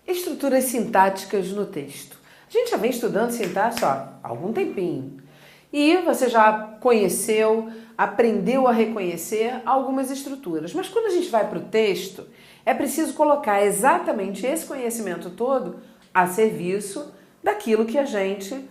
Estruturas sintáticas no texto. A gente já vem estudando sintaxe há algum tempinho. E você já conheceu, aprendeu a reconhecer algumas estruturas. Mas quando a gente vai para o texto, é preciso colocar exatamente esse conhecimento todo a serviço daquilo que a gente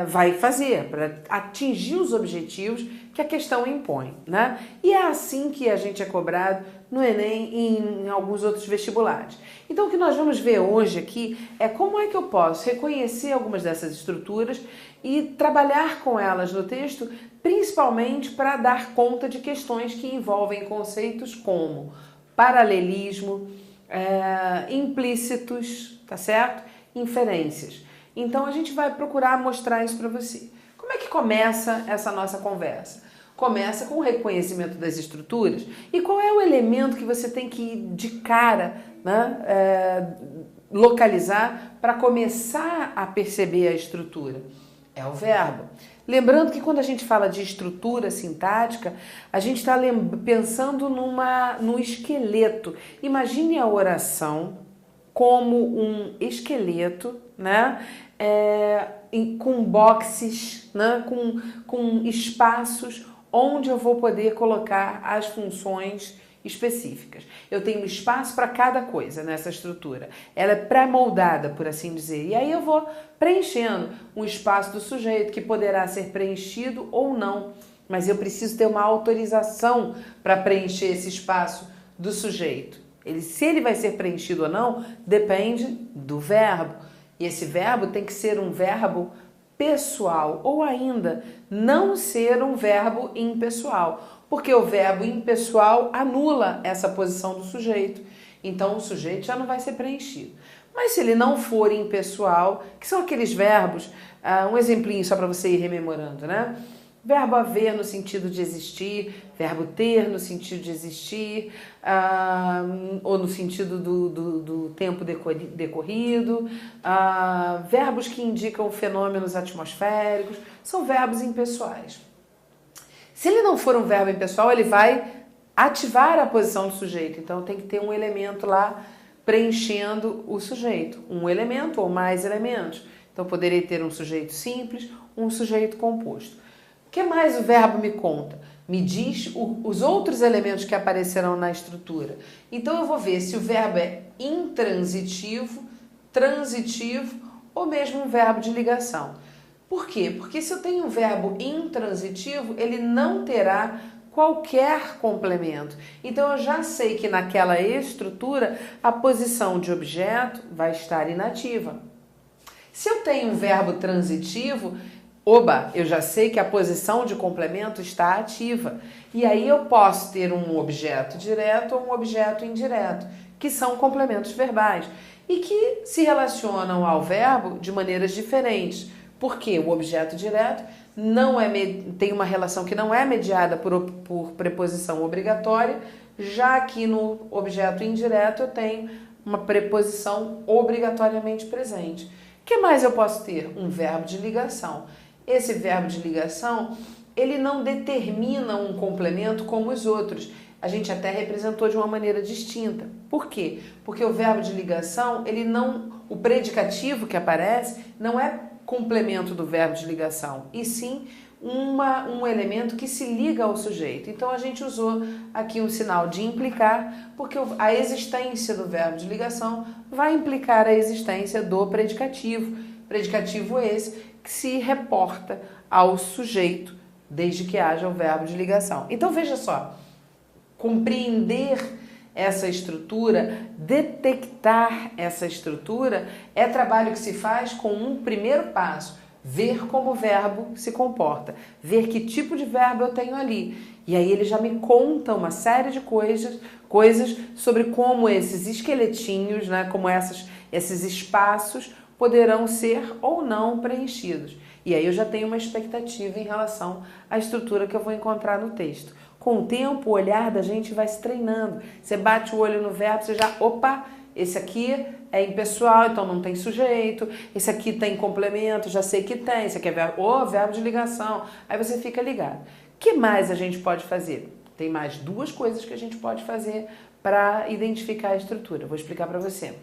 vai fazer, para atingir os objetivos que a questão impõe, né? E é assim que a gente é cobrado no Enem e em alguns outros vestibulares. Então o que nós vamos ver hoje aqui é como é que eu posso reconhecer algumas dessas estruturas e trabalhar com elas no texto, principalmente para dar conta de questões que envolvem conceitos como paralelismo, implícitos, tá certo? Inferências. Então a gente vai procurar mostrar isso para você. Como é que começa essa nossa conversa? Começa com o reconhecimento das estruturas. E qual é o elemento que você tem que ir de cara, né, localizar para começar a perceber a estrutura? É o verbo. Lembrando que quando a gente fala de estrutura sintática, a gente está pensando no esqueleto. Imagine a oração como um esqueleto, né? Com boxes, né? Com espaços onde eu vou poder colocar as funções específicas. Eu tenho um espaço para cada coisa nessa estrutura. Ela é pré-moldada, por assim dizer. E aí eu vou preenchendo um espaço do sujeito que poderá ser preenchido ou não. Mas eu preciso ter uma autorização para preencher esse espaço do sujeito. Se ele vai ser preenchido ou não, depende do verbo. E esse verbo tem que ser um verbo pessoal ou ainda não ser um verbo impessoal, porque o verbo impessoal anula essa posição do sujeito. Então o sujeito já não vai ser preenchido. Mas se ele não for impessoal, que são aqueles verbos, um exemplinho só para você ir rememorando, né? Verbo haver no sentido de existir, verbo ter no sentido de existir, ou no sentido do tempo decorrido, verbos que indicam fenômenos atmosféricos, são verbos impessoais. Se ele não for um verbo impessoal, ele vai ativar a posição do sujeito, então tem que ter um elemento lá preenchendo o sujeito, um elemento ou mais elementos. Então poderia ter um sujeito simples, um sujeito composto. O que mais o verbo me conta? Me diz os outros elementos que aparecerão na estrutura. Então eu vou ver se o verbo é intransitivo, transitivo ou mesmo um verbo de ligação. Por quê? Porque se eu tenho um verbo intransitivo, ele não terá qualquer complemento. Então eu já sei que naquela estrutura a posição de objeto vai estar inativa. Se eu tenho um verbo transitivo, eu já sei que a posição de complemento está ativa. E aí eu posso ter um objeto direto ou um objeto indireto, que são complementos verbais e que se relacionam ao verbo de maneiras diferentes. Porque o objeto direto tem uma relação que não é mediada por preposição obrigatória, já que no objeto indireto eu tenho uma preposição obrigatoriamente presente. O que mais eu posso ter? Um verbo de ligação. Esse verbo de ligação, ele não determina um complemento como os outros. A gente até representou de uma maneira distinta. Por quê? Porque o verbo de ligação, o predicativo que aparece não é complemento do verbo de ligação, e sim um elemento que se liga ao sujeito. Então a gente usou aqui um sinal de implicar, porque a existência do verbo de ligação vai implicar a existência do predicativo. Predicativo esse que se reporta ao sujeito, desde que haja o verbo de ligação. Então veja só, compreender essa estrutura, detectar essa estrutura, é trabalho que se faz com um primeiro passo, ver como o verbo se comporta, ver que tipo de verbo eu tenho ali. E aí ele já me conta uma série de coisas sobre como esses esqueletinhos, né, como esses espaços poderão ser ou não preenchidos. E aí eu já tenho uma expectativa em relação à estrutura que eu vou encontrar no texto. Com o tempo, o olhar da gente vai se treinando. Você bate o olho no verbo, você já, esse aqui é impessoal, então não tem sujeito. Esse aqui tem complemento, já sei que tem. Esse aqui é verbo de ligação. Aí você fica ligado. O que mais a gente pode fazer? Tem mais duas coisas que a gente pode fazer para identificar a estrutura. Vou explicar para você.